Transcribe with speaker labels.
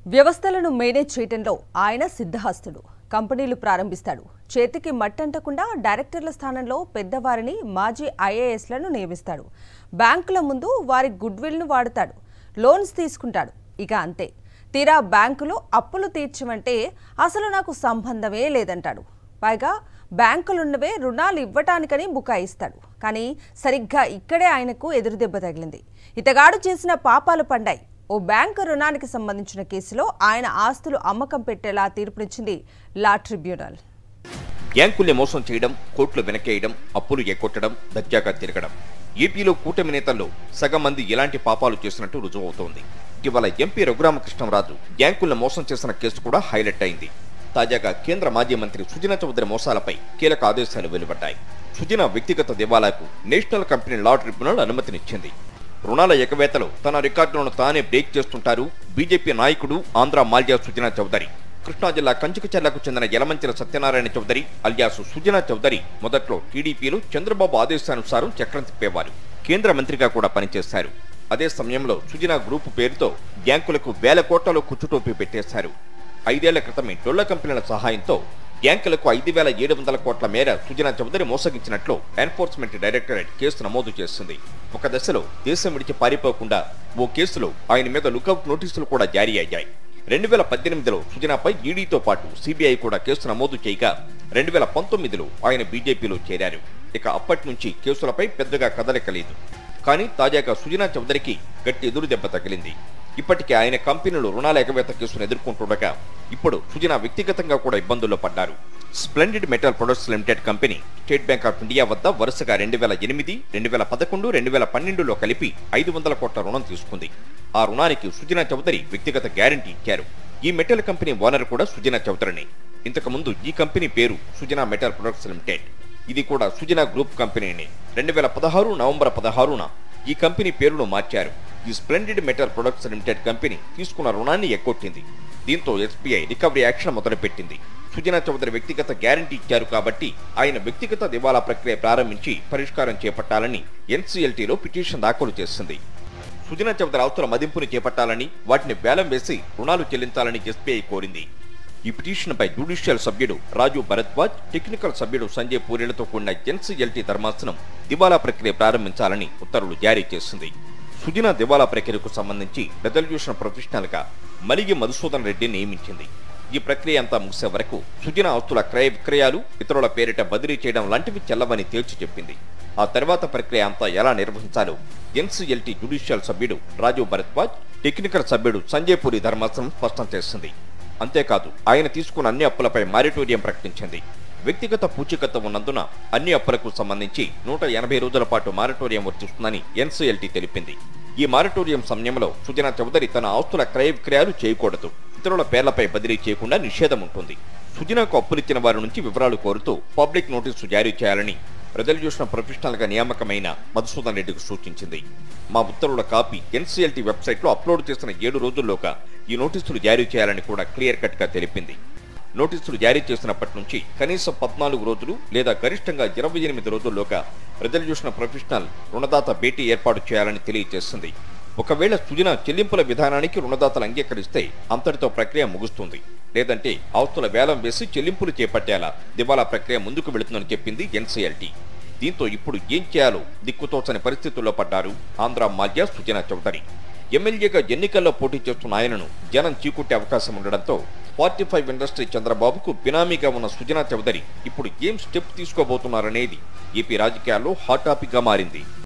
Speaker 1: వ్యవస్థలను మేనేజ్ చేయడంలో ఆయన సిద్ధహస్తుడు. కంపెనీలు ప్రారంభిస్తాడు. చేతికి మట్టంటకుండా డైరెక్టర్ల స్థానంలో పెద్దవారిని మాజీ ఐఏఎస్లను నియమిస్తాడు. బ్యాంకుల ముందు వారి గుడ్విల్ను వాడతాడు. లోన్స్ తీసుకుంటాడు. ఇక అంతే. తీరా బ్యాంకులో అప్పులు తీర్చమంటే అసలు నాకు సంబంధమే లేదంటాడు. పైగా బ్యాంకులున్నవే రుణాలు ఇవ్వటానికని బుకాయిస్తాడు. కానీ సరిగ్గా ఇక్కడే ఆయనకు ఎదురుదెబ్బ తగిలింది. ఇతగాడు చేసిన పాపాలు పండాయి. ఓ బ్యాంకు రుణానికి సంబంధించిన కేసులో ఆయన ఆస్తులు అమ్మకం పెట్టేలా తీర్పునిచ్చింది లా ట్రిబ్యునల్.
Speaker 2: బ్యాంకుల్ని మోసం చేయడం, కోట్లు వెనకేయడం, అప్పులు ఎగ్గొట్టడం, దర్జాగా తిరగడం. ఏపీలో కూటమి నేతల్లో సగం మంది ఇలాంటి పాపాలు చేసినట్టు రుజువవుతోంది. ఇవాళ ఎంపీ రఘురామకృష్ణంరాజు బ్యాంకుల్ని మోసం చేసిన కేసు కూడా హైలైట్ అయింది. తాజాగా కేంద్ర మాజీ మంత్రి సుజనా చౌదరి మోసాలపై కీలక ఆదేశాలు వెలువడ్డాయి. సుజనా వ్యక్తిగత దివాలాకు నేషనల్ కంపెనీ లా ట్రిబ్యునల్ అనుమతినిచ్చింది. రుణాల ఎగవేతలో తన రికార్డులను తానే బ్రేక్ చేస్తుంటారు బీజేపీ నాయకుడు ఆంధ్ర మాల్యా సుజనా చౌదరి. కృష్ణా జిల్లా కంచికచర్లకు చెందిన యలమంచిల సత్యనారాయణ చౌదరి అలియాసు సుజనా చౌదరి మొదట్లో టీడీపీలో చంద్రబాబు ఆదేశానుసారం చక్రం తిప్పేవారు. కేంద్ర మంత్రిగా కూడా పనిచేశారు. అదే సమయంలో సుజనా గ్రూపు పేరుతో బ్యాంకులకు వేల కోట్లలో కుచ్చుటోపీ పెట్టేశారు. 5 ఏళ్ల క్రితమే డొల్ల కంపెనీల సహాయంతో బ్యాంకులకు 5,700 కోట్ల మేర Sujana Chowdary మోసగించినట్లు enforcement directorate case నమోదు చేసింది. ఒక దశలో దేశం విడిచి పారిపోకుండా ఓ కేసులో ఆయన మీద లుకౌట్ నోటీసులు కూడా జారీ అయ్యాయి. 2018లో సుజనాపై ఈడీతో పాటు సిబిఐ కూడా కేసు నమోదు చేయగా 2019లో ఆయన బీజేపీలో చేరారు. ఇక అప్పటి నుంచి కేసులపై పెద్దగా కదలిక లేదు. కానీ తాజాగా సుజనా చౌదరికి గట్టి ఎదురుదెబ్బ తగిలింది. ఇప్పటికే ఆయన కంపెనీలు రుణాల ఎగవేత కేసును ఎదుర్కొంటుండగా ఇప్పుడు సుజనా వ్యక్తిగతంగా కూడా ఇబ్బందుల్లో పడ్డారు. Splendid metal products limited company state bank of India వద్ద వరుసగా 2008, 2011, 2012లో కలిపి 500 కోట్ల రుణం తీసుకుంది. ఆ రుణానికి సుజనా చౌదరి వ్యక్తిగత గ్యారంటీ ఇచ్చారు. ఈ మెటల్ కంపెనీ ఓనర్ కూడా సుజనా చౌదరిని. ఇంతకుముందు ఈ కంపెనీ పేరు సుజనా మెటల్ ప్రొడక్ట్స్ లిమిటెడ్. ఇది కూడా సుజనా గ్రూప్ కంపెనీని. 2016 నవంబర్ 16న ఈ కంపెనీ పేరును మార్చారు. ఈ splendid metal products limited company తీసుకున్న రుణాన్ని ఎగ్గొట్టింది. దీంతో ఎస్బీఐ రికవరీ యాక్షన్ మొదలుపెట్టింది. సుజనా చౌదరి వ్యక్తిగత గ్యారంటీ ఇచ్చారు కాబట్టి ఆయన వ్యక్తిగత దివాలా ప్రక్రియ ప్రారంభించి పరిష్కారం చేపట్టాలని ఎన్సీఎల్టీలో పిటిషన్ దాఖలు చేసింది. సుజనా చౌదరి ఆస్తుల మదింపుని చేపట్టాలని, వాటిని వేలం వేసి రుణాలు చెల్లించాలని ఎస్బీఐ కోరింది. ఈ పిటిషన్పై జ్యుడిషియల్ సభ్యుడు రాజు భరద్వాజ్, టెక్నికల్ సభ్యుడు సంజయ్ పూరిలతో కూడిన ఎన్సీఎల్టీ ధర్మాసనం దివాలా ప్రక్రియ ప్రారంభించాలని ఉత్తర్వులు జారీ చేసింది. సుజనా దివాలా ప్రక్రియకు సంబంధించి రెజల్యూషన్ ప్రొఫెషనల్ గా మలిగి మధుసూదన్ రెడ్డి నియమించింది. ఈ ప్రక్రియ అంతా ముగిసే వరకు సుజనా ఆస్తుల క్రయ విక్రయాలు, ఇతరుల పేరిట బదిలీ చేయడం లాంటివి చెల్లవని తేల్చి చెప్పింది. ఆ తర్వాత ప్రక్రియ అంతా ఎలా నిర్వహించాలో ఎన్సీఎల్టీ జ్యుడిషియల్ సభ్యుడు రాజు భరద్వాజ్, టెక్నికల్ సభ్యుడు సంజయ్ పూరి ధర్మాసనం స్పష్టం చేసింది. అంతేకాదు ఆయన తీసుకున్న అన్ని అప్పులపై మారిటోరియం ప్రకటించింది. వ్యక్తిగత పూచీకత్తు ఉన్నందున అన్ని అప్పులకు సంబంధించి 180 రోజుల పాటు మారిటోరియం వర్తిస్తుందని ఎన్సీఎల్టీ తెలిపింది. ఈ మారిటోరియం సమయంలో సుజనా చౌదరి తన ఆస్తుల క్రయ విక్రయాలు చేయకూడదు. ఇతరుల పేర్లపై బదిలీ చేయకుండా నిషేధం ఉంటుంది. సుజనాకు అప్పులిచ్చిన వారి నుంచి వివరాలు కోరుతూ పబ్లిక్ నోటీసు జారీ చేయాలని రెజల్యూషన్ ప్రొఫెషనల్ గా నియామకమైన మధుసూదన్ రెడ్డికి సూచించింది. మా ఉత్తర్వుల కాపీ ఎన్సీఎల్టీ వెబ్సైట్ లో అప్లోడ్ చేసిన 7 రోజుల్లోగా ఈ నోటీసులు జారీ చేయాలని కూడా క్లియర్ కట్ గా తెలిపింది. నోటీసులు జారీ చేసినప్పటి నుంచి కనీసం 14 రోజులు లేదా గరిష్టంగా 28 రోజుల్లోగా రెజల్యూషన్ ప్రొఫెషనల్ రుణదాత భేటీ ఏర్పాటు చేయాలని తెలియజేసింది. ఒకవేళ సుజనా చెల్లింపుల విధానానికి రుణదాతలు అంగీకరిస్తే అంతటితో ప్రక్రియ ముగుస్తుంది. లేదంటే ఆస్తుల వేలం వేసి చెల్లింపులు చేపట్టేలా దివాలా ప్రక్రియ ముందుకు వెళుతుందని చెప్పింది ఎన్సీఎల్టీ. దీంతో ఇప్పుడు ఏం చేయాలో దిక్కుతోచని పరిస్థితుల్లో పడ్డారు ఆంధ్ర మాల్యా సుజనా చౌదరి. ఎమ్మెల్యేగా ఎన్నికల్లో పోటీ చేస్తున్న ఆయనను జనం చీకుట్టే అవకాశం ఉండడంతో 45 ఇండస్ట్రీ చంద్రబాబుకు బినామీగా ఉన్న సుజనా చౌదరి ఇప్పుడు ఏం స్టెప్ తీసుకోబోతున్నారనేది ఏపీ రాజకీయాల్లో హాట్ టాపిక్ గా మారింది.